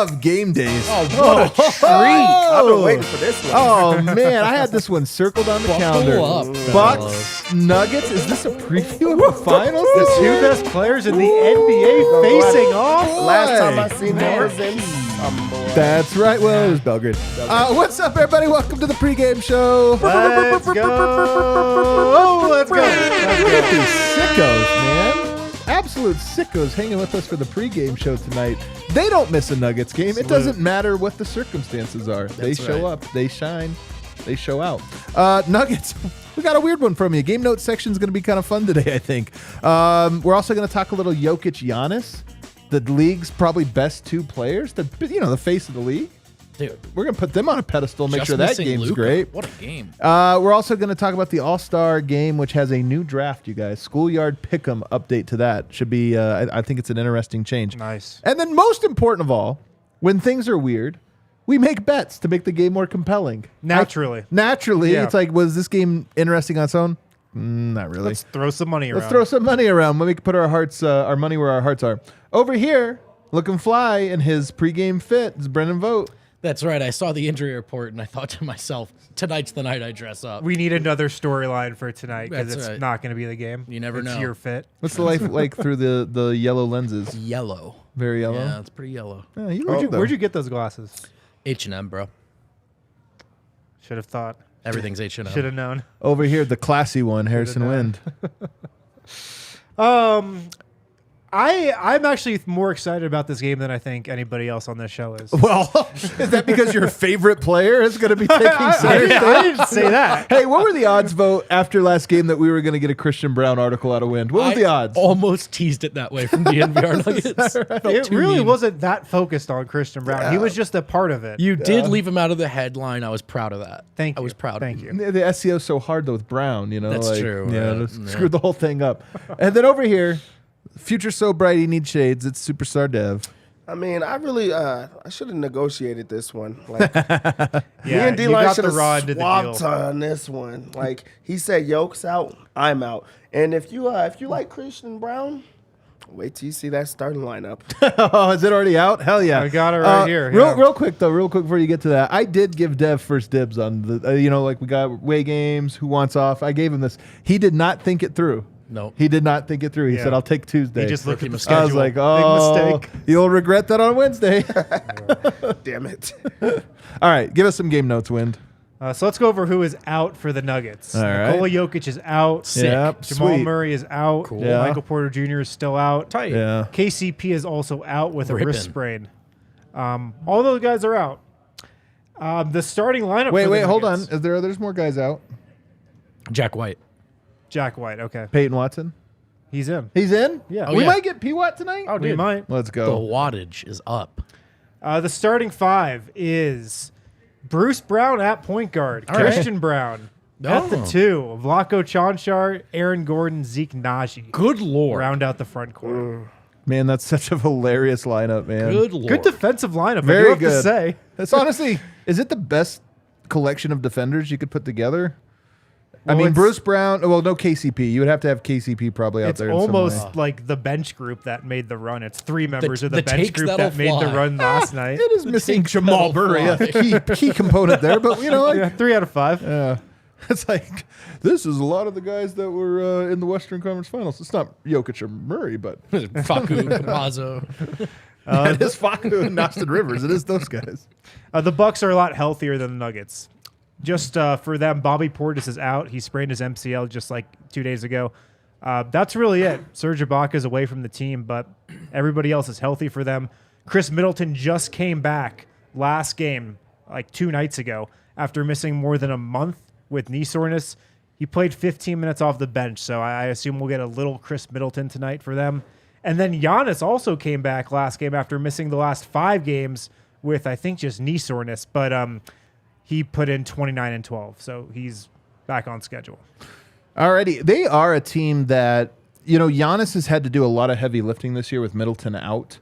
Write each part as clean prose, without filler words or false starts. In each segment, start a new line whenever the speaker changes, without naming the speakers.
love game days.
Oh, what a treat.
I've been waiting for this one.
Oh, man. I had this one circled on the calendar.
Up,
Bucks, Nuggets. Is this a preview of the finals?
The two best players in the NBA facing off.
Last time I seen them was in
That's right. Well, it was Belgrade. What's up, everybody? Welcome to the pregame show.
Let's go. Oh, let's go.
Look at these sickos, man. Absolute sickos hanging with us for the pregame show tonight. They don't miss a Nuggets game. It doesn't matter what the circumstances are. They show up. They shine. They show out. Nuggets, we got a weird one from you. Game notes section is going to be kind of fun today, I think. We're also going to talk a little Jokic, Giannis, the league's probably best two players, the face of the league.
Dude,
We're going to put them on a pedestal, make
just
sure that
missing
game's
Luka.
great.
What a game.
We're also going to talk about the All-Star game, which has a new draft, you guys. Schoolyard Pick'em update to that. Should be, I think it's an interesting change.
Nice.
And then most important of all, when things are weird, we make bets to make the game more compelling.
Naturally.
Naturally.
Yeah.
It's like, was this game interesting on its own? Not really.
Let's throw some money around.
Let's throw some money around. Let me put our money where our hearts are. Over here, looking fly in his pregame fit is Brendan Vogt.
That's right. I saw the injury report and I thought to myself, tonight's the night I dress up.
We need another storyline for tonight because
That's
it's
right.
not going to be the game.
You never
it's
know.
your fit.
What's the life like through the yellow lenses?
Yellow.
Very yellow?
Yeah, it's pretty yellow.
Yeah, you
Where'd you get those glasses?
H&M, bro.
Should have thought.
Everything's H&M.
Should have known.
Over here, the classy one, Harrison
known.
Wind.
I'm actually more excited about this game than I think anybody else on this show is.
Well, is that because your favorite player is going to be taking center stage?
I didn't say that.
Hey, what were the odds, Vote, after last game that we were going to get a Christian Braun article out of Wind? What was the odds?
Almost teased it that way from DNVR Nuggets. Felt
It
too
really
mean.
wasn't that focused on Christian Braun. He was just a part of it.
You did leave him out of the headline. I was proud of that.
Thank you.
I was proud.
Thank
of
you.
The SEO's so hard, though, with Brown, you know?
That's
like,
true,
Yeah,
right.
just
Yeah.
screwed the whole thing up. And then over here, future so bright he needs shades. It's Superstar Dev.
I mean, I really, I should have negotiated this one. Like, me
Yeah,
and
you
D-Line
got
should
the
have
raw end of the
swapped
deal.
on this one. Like, he said Yoke's out, I'm out. And if you like Christian Braun, wait till you see that starting lineup.
Oh, is it already out? Hell yeah.
I got it right here. Yeah.
Real quick before you get to that, I did give Dev first dibs on the, like we got way games, who wants off. I gave him this. He did not think it through.
No.
He did not think it through. He
Yeah.
said, I'll take Tuesday.
He just looked at the
Rookie
schedule.
I was like,
Big
oh,
mistake.
you'll regret that on Wednesday.
Damn it.
All right, give us some game notes, Wind.
So let's go over who is out for the Nuggets.
All right.
Nikola Jokic is out.
Sick.
Yep,
Jamal
sweet.
Murray is out.
Cool.
Yeah.
Michael Porter Jr. is still out.
Tight.
Yeah.
KCP is also out with a
Rippin'.
wrist sprain. All those guys are out. The starting lineup. for the
Wait, hold on.
Nuggets.
There's more guys out?
Jack White.
Jack White. Okay,
Peyton Watson?
he's in.
He's in?
Yeah.
We
Oh, yeah.
might get P-Watt tonight?
Oh,
We
dude.
might.
Let's
The
go.
wattage is up.
The starting five is Bruce Brown at point guard,
All right.
Christian Braun at the
Oh.
2, Vlatko Čančar, Aaron Gordon, Zeke Naji.
Good lord.
Round out the front court.
Man, that's such a hilarious lineup, man.
Good lord.
Good defensive lineup. I
Very
do have
good.
to say.
It's honestly, is it the best collection of defenders you could put together? I
Well,
mean,
it's-
Bruce Brown. Well, no KCP. You would have to have KCP probably out
It's
there. in some
almost
way.
like the bench group that made the run. It's three members of
the
the bench
takes
group
that'll
that made the
fly.
run last night.
It is missing
takes
Jamal
that'll
Murray, a
fly.
key component there. But you know, like,
Yeah, 3 out of 5.
it's like this is a lot of the guys that were in the Western Conference Finals. It's not Jokic or Murray, but
Facu, Campazzo.
it is Facu and Austin Rivers. It is those guys.
The Bucks are a lot healthier than the Nuggets. Just for them, Bobby Portis is out. He sprained his MCL just like 2 days ago. That's really it. Serge Ibaka is away from the team, but everybody else is healthy for them. Chris Middleton just came back last game, like 2 nights ago, after missing more than a month with knee soreness. He played 15 minutes off the bench, so I assume we'll get a little Chris Middleton tonight for them. And then Giannis also came back last game after missing the last 5 games with, I think, just knee soreness. But he put in 29 and 12, so he's back on schedule.
Alrighty, they are a team that Giannis has had to do a lot of heavy lifting this year with Middleton out.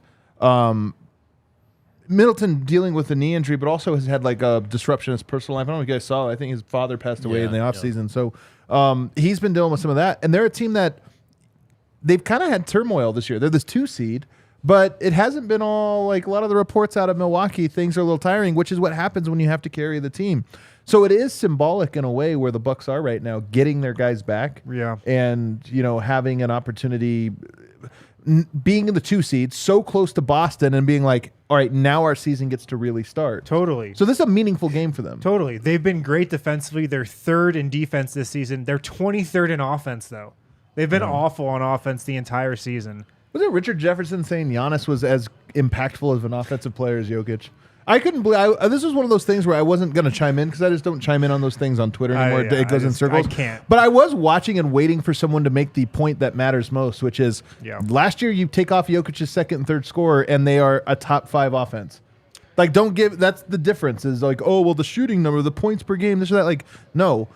Middleton dealing with a knee injury, but also has had like a disruption in his personal life. I don't know if you guys saw. I think his father passed away in the offseason. So he's been dealing with some of that. And they're a team that they've kind of had turmoil this year. They're this 2 seed, But it hasn't been all like a lot of the reports out of Milwaukee. Things are a little tiring, which is what happens when you have to carry the team. So it is symbolic in a way where the Bucks are right now, getting their guys back.
Yeah.
And, having an opportunity, being in the 2 seed, so close to Boston and being like, all right, now our season gets to really start.
Totally.
So this is a meaningful game for them.
Totally. They've been great defensively. They're 3rd in defense this season. They're 23rd in offense, though. They've been awful on offense the entire season.
Was it Richard Jefferson saying Giannis was as impactful as an offensive player as Jokic? I couldn't believe. This was one of those things where I wasn't going to chime in because I just don't chime in on those things on Twitter anymore. It goes in circles.
I can't.
But I was watching and waiting for someone to make the point that matters most, which is last year you take off Jokic's second and third scorer and they are a top 5 offense. Like, don't give. That's the difference. Is like, oh well, the shooting number, the points per game, this or that. Like, no.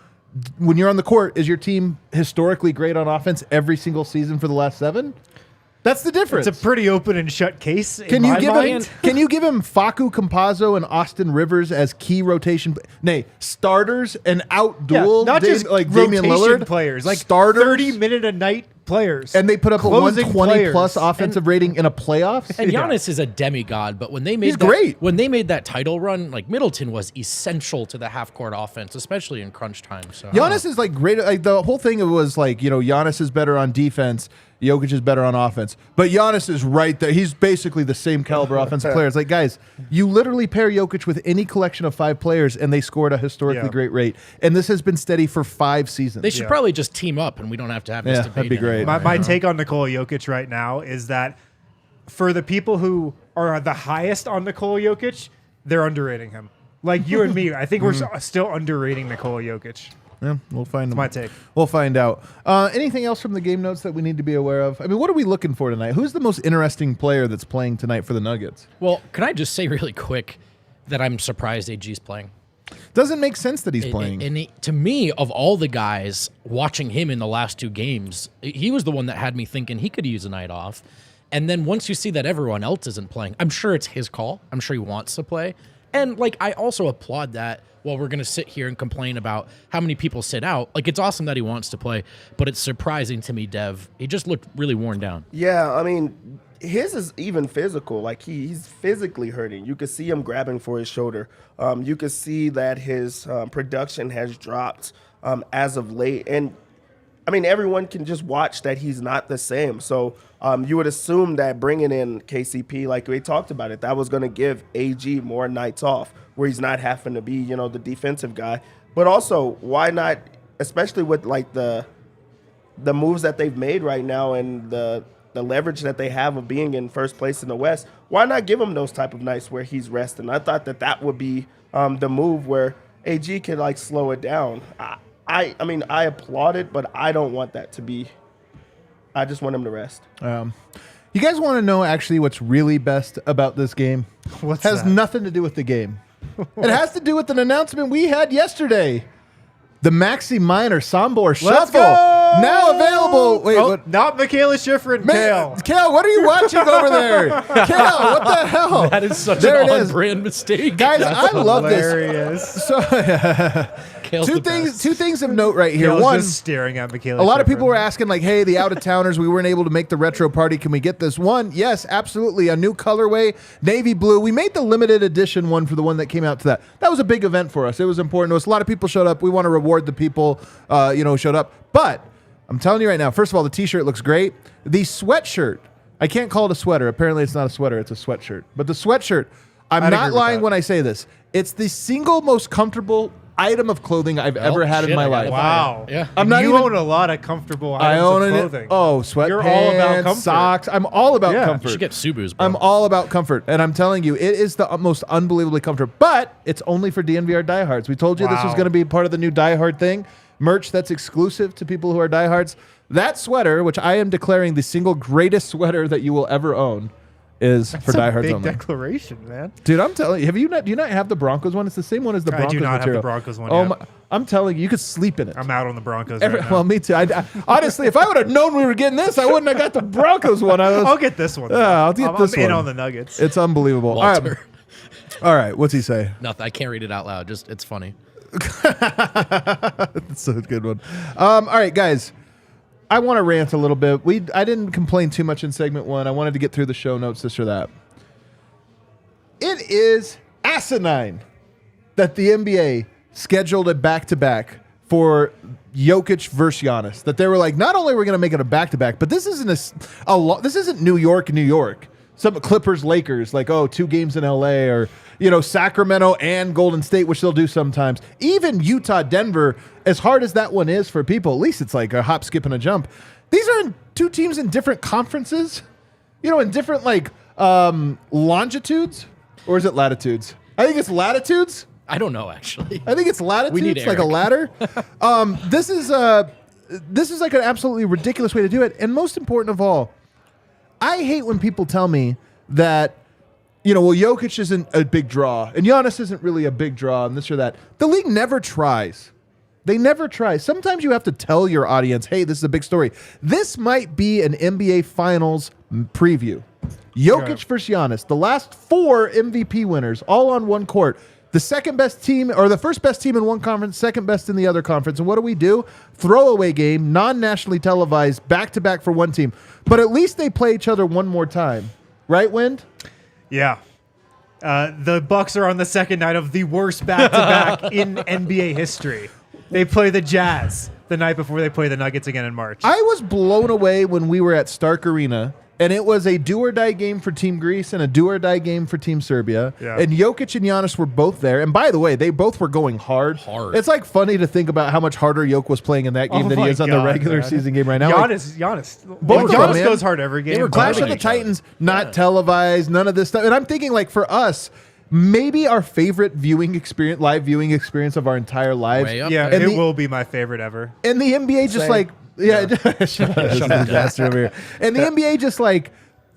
When you're on the court, is your team historically great on offense every single season for the last 7? That's the difference.
It's a pretty open and shut case.
Can you give him Facu Campazzo and Austin Rivers as key rotation, starters and out-duel?
Not just
like
rotation
Damian Lillard
players, like
starters,
30-minute-a-night players,
and they put up a
Closing
120 plus
players.
offensive rating in a playoffs.
And Giannis is a demigod, but when they made
great.
When they made that title run, like Middleton was essential to the half-court offense, especially in crunch time. So
Giannis is like great. Like the whole thing was like, Giannis is better on defense. Jokic is better on offense. But Giannis is right there. He's basically the same caliber offensive player. It's like, guys, you literally pair Jokic with any collection of 5 players, and they scored a historically great rate. And this has been steady for 5 seasons.
They should probably just team up, and we don't have to have this debate.
That'd be great.
My take on Nikola Jokic right now is that for the people who are the highest on Nikola Jokic, they're underrating him. Like you and me, I think we're still underrating Nikola Jokic.
Yeah, we'll find them.
My take.
We'll find out. Anything else from the game notes that we need to be aware of? I mean, what are we looking for tonight? Who's the most interesting player that's playing tonight for the Nuggets?
Well, can I just say really quick that I'm surprised AG's playing?
Doesn't make sense that he's playing.
And to me, of all the guys watching him in the last 2 games, he was the one that had me thinking he could use a night off. And then once you see that everyone else isn't playing, I'm sure it's his call. I'm sure he wants to play. And I also applaud that. While we're going to sit here and complain about how many people sit out, it's awesome that he wants to play, but it's surprising to me, Dev. He just looked really worn down.
Yeah, I mean, his is even physical. Like he's physically hurting. You could see him grabbing for his shoulder. You could see that his production has dropped as of late. And I mean, everyone can just watch that he's not the same. So you would assume that bringing in KCP, like we talked about it, that was going to give AG more nights off, where he's not having to be, the defensive guy. But also, why not, especially with the moves that they've made right now and the leverage that they have of being in first place in the West, why not give him those type of nights where he's resting? I thought that would be the move where AG could slow it down. I mean, I applaud it, but I don't want that to be. I just want him to rest.
You guys want to know actually what's really best about this game? Has nothing to do with the game. It has to do with an announcement we had yesterday. The Maxi Minor Sombor Shuffle now available. Wait, what?
Not Michaela Schiffer and Kale.
Kale, what are you watching over there? Kale, what the hell?
That is such
There
an
it is.
on-brand mistake.
Guys, I love
Hilarious.
this. So,
Kale's the best.
two things of note right here.
Kale's
One,
just staring at Michaela
a lot of
Schiffer.
people were asking, hey, the out-of-towners, we weren't able to make the retro party. Can we get this one? Yes, absolutely. A new colorway, navy blue. We made the limited edition one for the one that came out to that. That was a big event for us. It was important to us. A lot of people showed up. We want to reward the people, who showed up. But I'm telling you right now, first of all, the T-shirt looks great. The sweatshirt, I can't call it a sweater. Apparently, it's not a sweater. It's a sweatshirt. But the sweatshirt, I'm not lying when I say this. It's the single most comfortable item of clothing I've ever had in my life.
Wow.
Yeah.
You own a lot of comfortable items of clothing.
Sweatpants,
You're all about comfort.
socks. I'm all about
Yeah.
comfort.
You should get Subaru's, bro.
I'm all about comfort. And I'm telling you, it is the most unbelievably comfortable. But it's only for DNVR diehards. We told you this was
Wow.
going to be part of the new diehard thing. Merch that's exclusive to people who are diehards. That sweater, which I am declaring the single greatest sweater that you will ever own, is for
That's a
diehards
big
only.
declaration, man.
Dude, I'm telling you, do you not have the Broncos one? It's the same one as the
I
Broncos
do not have the
material.
Broncos one
Oh
yet.
my, I'm telling you, you could sleep in it.
I'm out on the Broncos right now.
Well, me too. Honestly, if I would have known we were getting this, I wouldn't have got the Broncos one.
I'll get this one.
I'll get this
I'm in
one.
on the Nuggets.
It's unbelievable.
Walter.
All right, what's he say?
Nothing. I can't read it out loud. Just it's funny.
That's a good one. All right, guys. I want to rant a little bit. I didn't complain too much in segment 1. I wanted to get through the show notes, this or that. It is asinine that the NBA scheduled a back-to-back for Jokic versus Giannis. That they were like, not only are we going to make it a back-to-back, but this isn't this isn't New York. Some Clippers, Lakers, like, 2 games in LA, or, Sacramento and Golden State, which they'll do sometimes. Even Utah, Denver, as hard as that one is for people, at least it's like a hop, skip, and a jump. These are 2 teams in different conferences, in different longitudes, or is it latitudes? I think it's latitudes.
I don't know, actually.
I think it's latitudes,
We need
like a ladder. This is like an absolutely ridiculous way to do it. And most important of all, I hate when people tell me that, Jokic isn't a big draw and Giannis isn't really a big draw and this or that. The league never tries. They never try. Sometimes you have to tell your audience, hey, this is a big story. This might be an NBA Finals preview. Jokic versus Giannis, the last 4 MVP winners, all on one court. The second best team, or the first best team in one conference, second best in the other conference. And what do? Throwaway game, non-nationally televised, back-to-back for one team. But at least they play each other one more time. Right, Wind?
Yeah. The Bucks are on the second night of the worst back-to-back in NBA history. They play the Jazz the night before they play the Nuggets again in March.
I was blown away when we were at Stark Arena, and it was a do-or-die game for Team Greece and a do-or-die game for Team Serbia.
Yeah.
And Jokic and Giannis were both there. And by the way, they both were going hard. It's like funny to think about how much harder Jokic was playing in that game than he is on the regular season game right now.
Giannis
Both of them, man.
goes hard every game.
Clash of the Titans, not televised, none of this stuff. And I'm thinking, like, for us, maybe our favorite live viewing experience of our entire lives.
Way up
Yeah,
there.
it will be my favorite ever.
And the NBA just like, shut up, bastard over here. And the NBA just like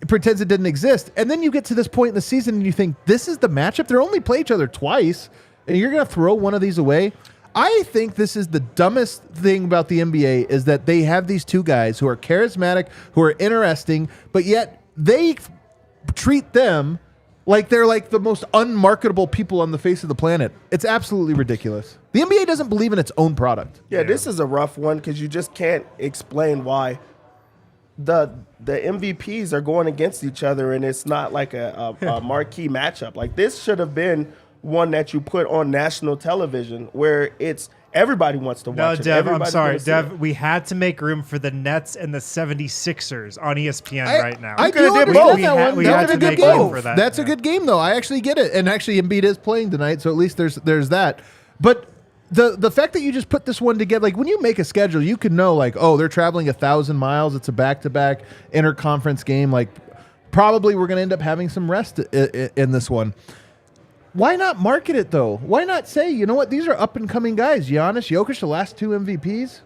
pretends it didn't exist. And then you get to this point in the season and you think, this is the matchup? They're only play each other twice, and you're going to throw one of these away? I think this is the dumbest thing about the NBA, is that they have these 2 guys who are charismatic, who are interesting, but yet they treat them like they're like the most unmarketable people on the face of the planet. It's absolutely ridiculous. The NBA doesn't believe in its own product.
Yeah, this is a rough one because you just can't explain why the MVPs are going against each other, and it's not like a marquee matchup. Like, this should have been one that you put on national television where it's everybody wants to watch it.
Dev, I'm
Everybody's
sorry.
gonna see
Dev,
it.
we had to make room for the Nets and the 76ers on ESPN right now.
I
could've
do
did
understand
both.
that one.
We
That
had
was
to
a good
make room
game.
for that.
That's a good game, though. I actually get it. And actually, Embiid is playing tonight, so at least there's that. But the fact that you just put this one together, like when you make a schedule, you can know, like, oh, they're traveling 1,000 miles. It's a back-to-back interconference game. Like, probably we're going to end up having some rest in this one. Why not market it, though? Why not say, you know what, these are up-and-coming guys. Giannis, Jokic, the last 2 MVPs.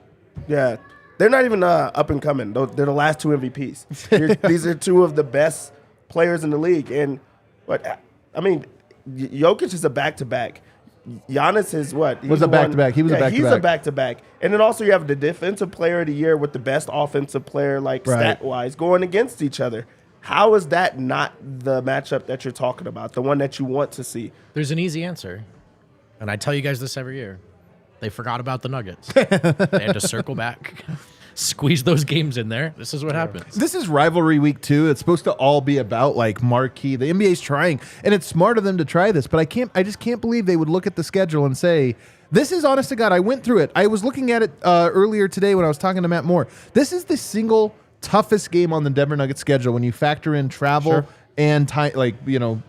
Yeah, they're not even up and coming. They're the last 2 MVPs. These are 2 of the best players in the league. And Jokic is a back-to-back. Giannis is what?
Was a back-to-back. He was a back-to-back.
He's a back-to-back. And then also you have the defensive player of the year with the best offensive player, like stat-wise, going against each other. How is that not the matchup that you're talking about, the one that you want to see?
There's an easy answer, and I tell you guys this every year. They forgot about the Nuggets. They had to circle back, squeeze those games in there. This is what happens.
This is rivalry week 2. It's supposed to all be about like marquee. The NBA's trying, and it's smart of them to try this, but I just can't believe they would look at the schedule and say, this is, honest to God, I went through it. I was looking at it earlier today when I was talking to Matt Moore. This is the single toughest game on the Denver Nuggets schedule when you factor in travel and time,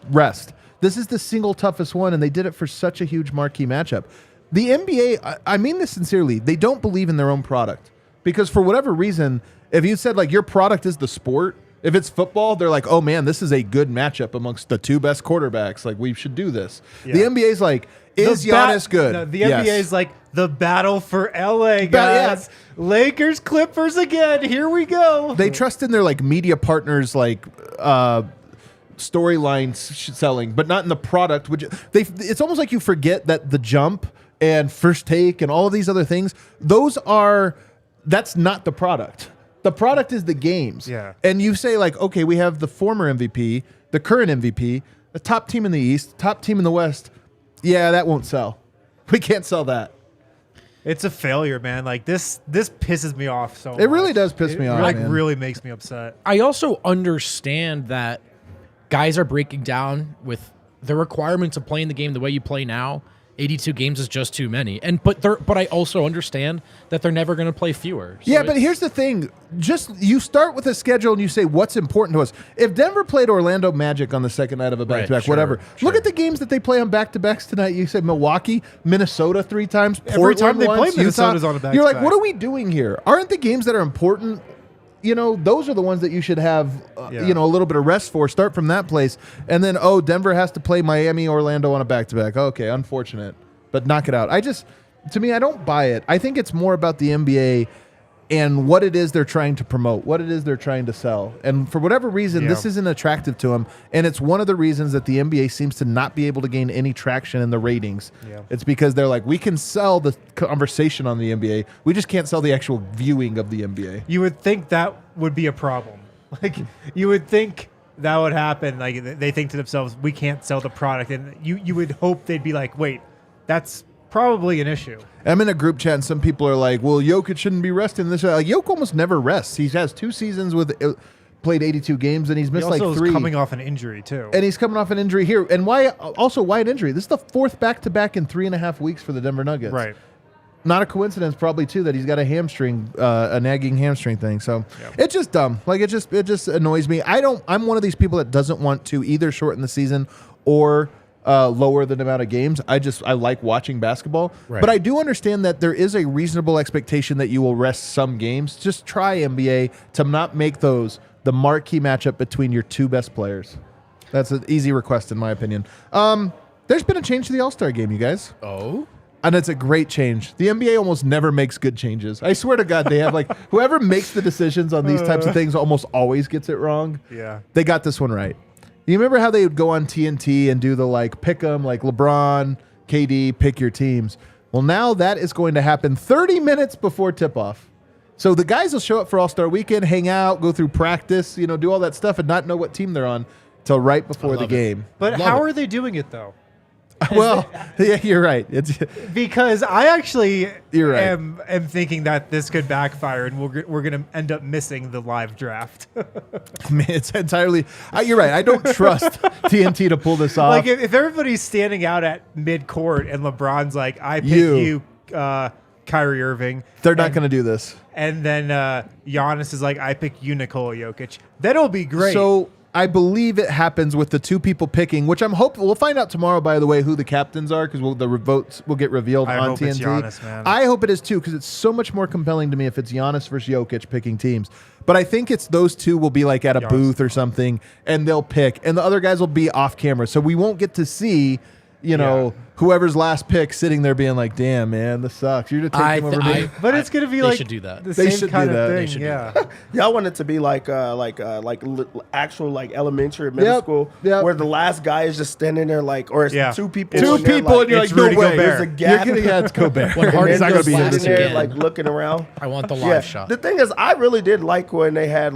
rest. This is the single toughest one, and they did it for such a huge marquee matchup. The NBA, I mean this sincerely, they don't believe in their own product, because for whatever reason, if you said like your product is the sport, if it's football, they're like, oh man, this is a good matchup amongst the 2 best quarterbacks. Like, we should do this. Yeah. The NBA's like, is Giannis good?
No, the NBA is like the battle for LA, guys. Lakers, Clippers again. Here we go.
They trust in their like media partners, like storyline selling, but not in the product. Which it's almost like you forget that The Jump and First Take and all of these other things, that's not the product. The product is the games.
Yeah. And
you say like, okay, we have the former MVP, the current MVP, the top team in the East, top team in the West. Yeah, that won't sell. We can't sell that.
It's a failure, man. Like this pisses me off so much.
It really does piss me off,
Like
man.
really makes me upset.
I also understand that guys are breaking down with the requirements of playing the game the way you play now. 82 games is just too many. But I also understand that they're never going to play fewer. So
Yeah, but here's the thing. Just you start with a schedule and you say what's important to us. If Denver played Orlando Magic on the second night of a back-to-back,
sure,
whatever.
sure.
Look at the games that they play on back-to-backs tonight. You said Milwaukee, Minnesota 3 times,
Every
Portland
time they play
once,
Minnesota's
Utah.
on a back-to-back.
You're like, what are we doing here? Aren't the games that are important? Those are the ones that you should have, a little bit of rest for. Start from that place. And then, Denver has to play Miami, Orlando on a back-to-back. Okay, unfortunate. But knock it out. To me, I don't buy it. I think it's more about the NBA and what it is they're trying to promote, what it is they're trying to sell. And for whatever reason, this isn't attractive to them. And it's one of the reasons that the NBA seems to not be able to gain any traction in the ratings. Yeah. It's because they're like, we can sell the conversation on the NBA. We just can't sell the actual viewing of the NBA.
You would think that would be a problem. Like you would think that would happen. Like they think to themselves, we can't sell the product. And you would hope they'd be like, wait, that's probably an issue.
I'm in a group chat and some people are like, well, Jokic shouldn't be resting this. Like, Jokic almost never rests. He has 2 seasons played 82 games and he's missed
He also
like 3.
is coming off an injury too.
And he's coming off an injury here. And why an injury? This is the 4th back-to-back in 3.5 weeks for the Denver Nuggets.
Right.
Not a coincidence probably too that he's got a nagging hamstring thing. So It's just dumb. Like it just annoys me. I'm one of these people that doesn't want to either shorten the season or lower the amount of games. I like watching basketball. Right. But I do understand that there is a reasonable expectation that you will rest some games. Just try, NBA, to not make those the marquee matchup between your 2 best players. That's an easy request in my opinion. There's been a change to the All-Star game, you guys.
Oh?
And it's a great change. The NBA almost never makes good changes. I swear to God, they have whoever makes the decisions on these types of things almost always gets it wrong.
Yeah.
They got this one right. You remember how they would go on TNT and do the pick 'em, like LeBron, KD, pick your teams. Well, now that is going to happen 30 minutes before tip-off. So the guys will show up for All-Star Weekend, hang out, go through practice, do all that stuff and not know what team they're on till right before the game.
But how are they doing it though?
Well, yeah, you're right.
Because I actually
You're right.
am thinking that this could backfire and we're going to end up missing the live draft.
Man, it's entirely. You're right. I don't trust TNT to pull this off.
Like if everybody's standing out at mid-court and LeBron's like, I pick you Kyrie Irving.
They're not going to do this.
And then Giannis is like, I pick you, Nikola Jokic. That'll be great.
So I believe it happens with the 2 people picking, which I'm hoping we'll find out tomorrow. By the way, who the captains are, because the votes will get revealed on
hope
TNT.
it's Giannis, man.
I hope it is too, because it's so much more compelling to me if it's Giannis versus Jokic picking teams. But I think it's those 2 will be like at a
Giannis.
booth or something, and they'll pick, and the other guys will be off camera, so we won't get to see, whoever's last pick sitting there being like, "Damn, man, this sucks." You're just taking over me.
but it's going to be
they should do that.
The
They
same
should
kind
do
of
that.
They
thing.
should do
Yeah.
Y'all want it to be actual elementary or middle school where the last guy is just standing there or it's 2 people.
2
in there,
people, and you're like,
it's
"No
Rudy
way."
Gobert.
There's a gap.
You're getting it's Gobert.
When
And
Harden's
then
not going to
just
be here
sitting
this
there,
year.
looking around.
I want the live shot.
The thing is, I really did like when they had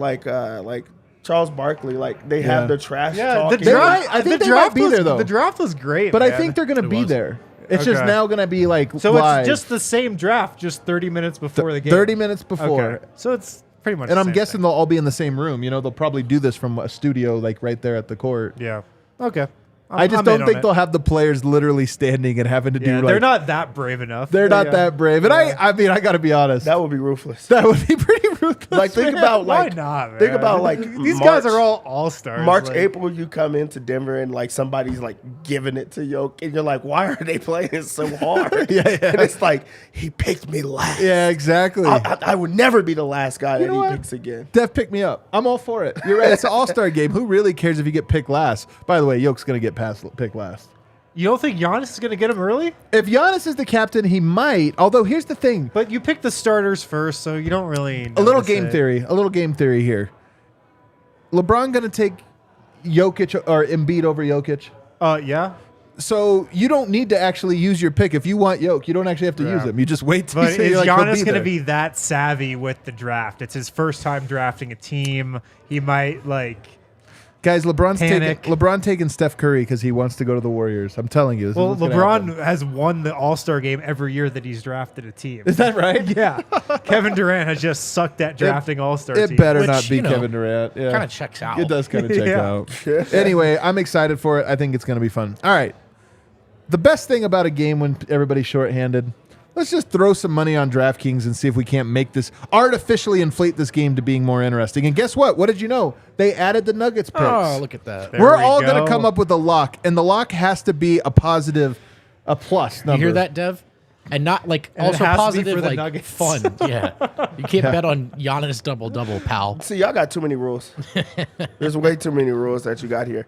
Charles Barkley, they have the trash talk.
The draft.
I think
the
they
draft
might be
was,
there, though.
The draft was great,
But
man.
I think they're going to be
was.
there. It's just
Okay.
now going to be
so.
live.
It's just the same draft, just 30 minutes before the game.
30 minutes before.
Okay. So it's pretty much.
And
the
I'm
same
guessing
thing.
they'll all be in the same room. They'll probably do this from a studio right there at the court.
Yeah. Okay.
I just
I'm
don't
in on
think
it.
they'll have the players literally standing and having to
Yeah,
do
they're not that brave enough.
They're not that brave. And I mean, I got to be honest.
That would be ruthless.
That would be pretty ruthless.
Think
man.
about
Why not, man?
Think about
these
March,
guys are all all-stars.
March, April, you come into Denver and somebody's giving it to Jokic, and you're like, why are they playing so hard?
Yeah.
And it's he picked me last.
Yeah, exactly.
I would never be the last guy that
know
he
what?
picks again.
Def, pick me up. I'm all for it. You're right. It's an all-star game. Who really cares if you get picked last? By the way, Jokic's going to get picked last.
You don't think Giannis is going to get him early?
If Giannis is the captain, he might. Although, here's the thing.
But you pick the starters first, so you don't really.
A little game theory. A little game theory here. LeBron going to take Jokic or Embiid over Jokic?
Yeah.
So you don't need to actually use your pick. If you want Jokic, you don't actually have to use him. You just wait till
But
you say
is
he'll
Giannis going to
there.
be that savvy with the draft? It's his first time drafting a team. He might
Guys,
Panic.
LeBron taking Steph Curry because he wants to go to the Warriors. I'm telling you. This is
Well,
what's gonna
LeBron
happen.
has won the All-Star game every year that he's drafted a team.
Is that right?
Yeah. Kevin Durant has just sucked at drafting All-Star teams.
It better
Which,
not be
you know,
Kevin Durant. Yeah.
Kind of checks out.
It does kind of check
Yeah.
out. Anyway, I'm excited for it. I think it's going to be fun. All right. The best thing about a game when everybody's shorthanded, let's just throw some money on DraftKings and see if we can't make this artificially inflate this game to being more interesting. And guess what? What did you know? They added the Nuggets picks.
Oh, look at that.
There
We're
we
all going
go.
to come up with a lock, and the lock has to be a positive, a plus number.
You hear that, Dev? And not like
And it
also
has to be
positive,
for the
like
Nuggets.
fun. Yeah. You can't bet on Giannis double, pal.
See, y'all got too many rules. There's way too many rules that you got here.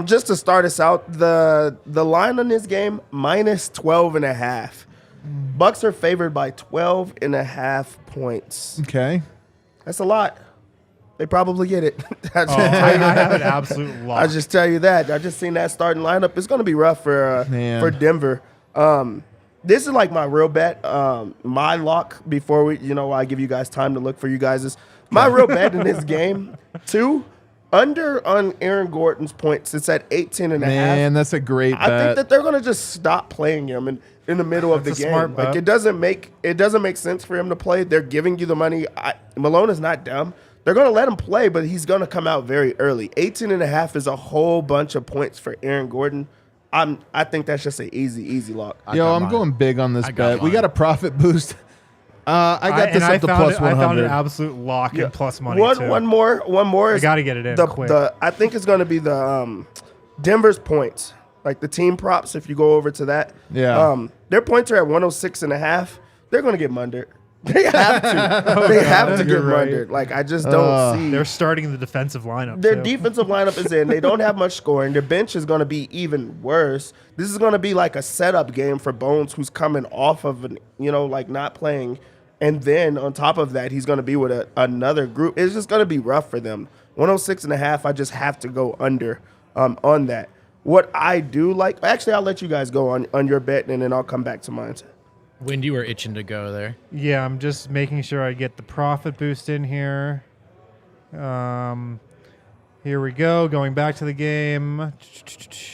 Just to start us out, the line on this game, minus 12.5. Bucks are favored by 12.5 points.
Okay.
That's a lot. They probably get it. I just,
Oh, I have an absolute lock.
I just tell you that. I just seen that starting lineup. It's going to be rough for
Man.
Denver. This is like my real bet. My lock before I give you guys time to look for you guys is my real bet in this game. 2 under on Aaron Gordon's points. It's at 18.5.
Man, that's a great bet.
I think that they're going to just stop playing him in the middle of the
That's a
game.
smart
Like
bet.
it doesn't make sense for him to play. They're giving you the money. Malone is not dumb. They're going to let him play, but he's going to come out very early. 18.5 is a whole bunch of points for Aaron Gordon. I think that's just an easy lock.
Yo, I'm going big on this
I got
bet. We
mine.
got a profit boost. I got this up to plus
I found
100.
an absolute lock
Yeah.
and plus money too.
One more
I
is
got to get it in
the,
quick.
I think it's going to be the Denver's points, like the team props. If you go over to that,
Yeah.
their points are at 106.5. They're going to get mundered. They have to. They have to get
You're right.
mundered. Like I just don't see.
They're starting the defensive lineup.
Their
too.
defensive lineup is in. They don't have much scoring. Their bench is going to be even worse. This is going to be like a setup game for Bones, who's coming off of like not playing, and then on top of that, he's going to be with another group. It's just going to be rough for them. 106.5. I just have to go under on that. What I do like, actually, I'll let you guys go on your bet, and then I'll come back to mine.
When you were itching to go there.
Yeah, I'm just making sure I get the profit boost in here. Here we go. Going back to the game.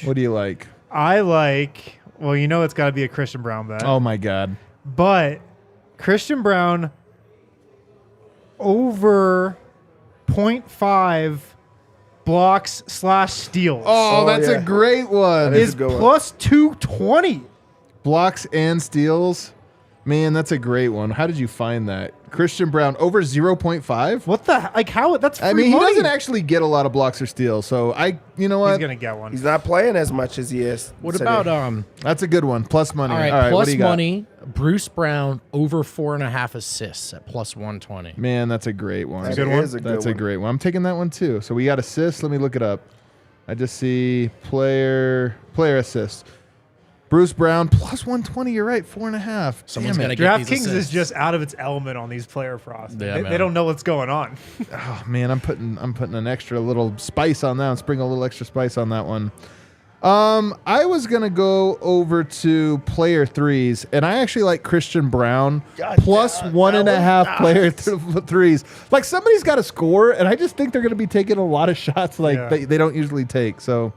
What do you like?
I like. Well, it's got to be a Christian Braun bet.
Oh, my God.
But Christian Braun over 0.5 blocks / steals
Oh, that's
yeah.
a great one.
That is
is
a good one.
plus 220.
Blocks and steals. Man, that's a great one. How did you find that? Christian Braun over 0.5?
What the like? How that's free
I mean, he
money.
doesn't actually get a lot of blocks or steals. So you know
He's
what?
gonna get one.
He's not playing as much as he is.
What
today.
about
That's a good one. Plus money.
all right,
what
plus
do you got?
money, Bruce Brown over 4.5 assists at plus 120.
Man, that's a great one.
That
good one.
is a good
That's a
one.
great one. I'm taking that one too. So we got assists. Let me look it up. I just see player assists. Bruce Brown plus 120. You're right. 4.5.
Someone's
Damn
gotta
it.
get these
DraftKings is
assists.
just out of its element on these player props.
Yeah,
they
man.
don't know what's going on.
Oh man, I'm putting an extra little spice on that. Sprinkle a little extra spice on that one. I was gonna go over to player threes, and I actually like Christian Braun
God,
plus
that
1.5
was
player
nice.
threes. Like somebody's got to score, and I just think they're gonna be taking a lot of shots like
Yeah.
they don't usually take. So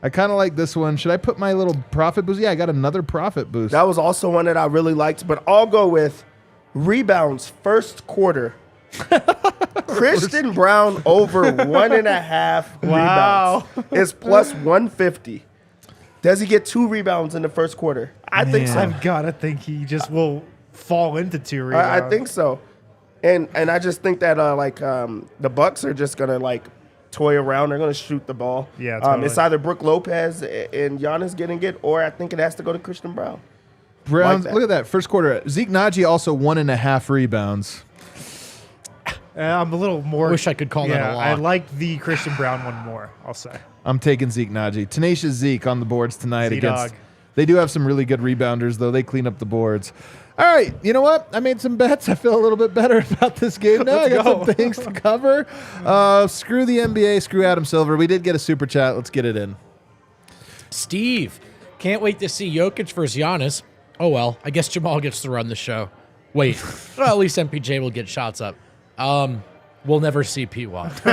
I kind of like this one. Should I put my little profit boost? Yeah, I got another profit boost.
That was also one that I really liked, but I'll go with rebounds first quarter. Christian Braun over 1.5
Wow.
rebounds is plus 150. Does he get 2 rebounds in the first quarter? I think so.
I've got to think he just will fall into 2 rebounds.
I think so. And I just think that the Bucks are just gonna toy around. They're gonna shoot the ball.
Yeah, totally.
It's either Brook Lopez and Giannis getting it, or I think it has to go to Christian Braun.
Brown,
like that.
look at that first quarter. Zeke Naji also 1.5 rebounds.
I'm a little more.
Wish I could call that a lock.
I like the Christian Braun one more, I'll say.
I'm taking Zeke Naji. Tenacious Zeke on the boards tonight
Z-Dog.
against. They do have some really good rebounders, though. They clean up the boards. All right, you know what? I made some bets. I feel a little bit better about this game now. I got
go.
some things to cover. Screw the NBA. Screw Adam Silver. We did get a super chat. Let's get it in.
Steve, can't wait to see Jokic versus Giannis. Oh, well, I guess Jamal gets to run the show. Wait, well, at least MPJ will get shots up. We'll never see P-Watt.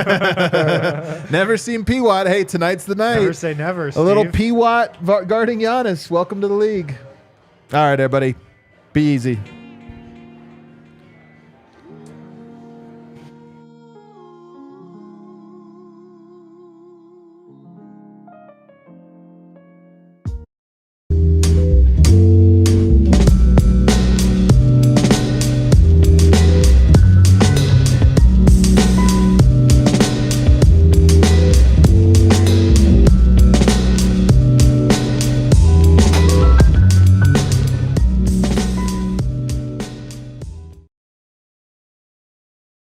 Never seen P-Watt. Hey, tonight's the night.
Never say never, Steve.
A little P-Watt guarding Giannis. Welcome to the league. All right, everybody. Be easy.